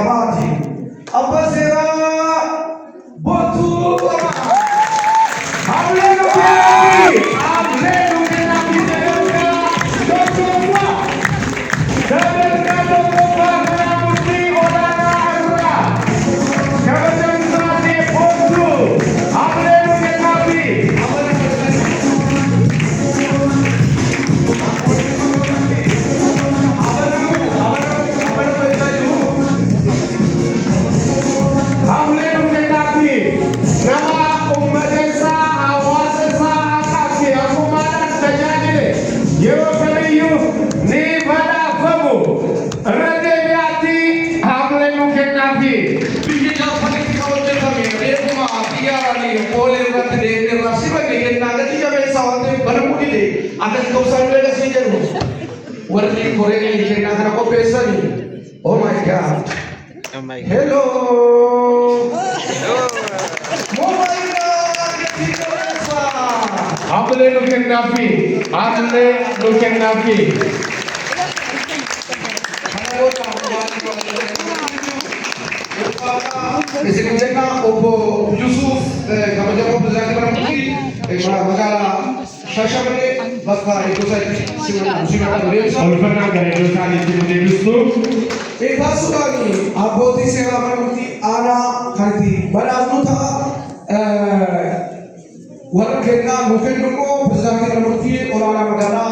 kabati abasera botu akan kau sampai ke sini dulu. Warna Korea ini kena kena kau pesa ni. Oh my God. Oh my God. Hello. Hello. Oh my God. Kita pesa. Amle luken nafi. Amle luken nafi. Di sini kita Opo Yusuf, kami jawab pertanyaan berikut. Magala Shashamane bakal itu saya silakan beliau. Olfana dari dosa di Kristu. Pasukani aboti sewa berikut ana kanti beranuta warga kena mungkin dulu pertanyaan berikut orang-orang Magala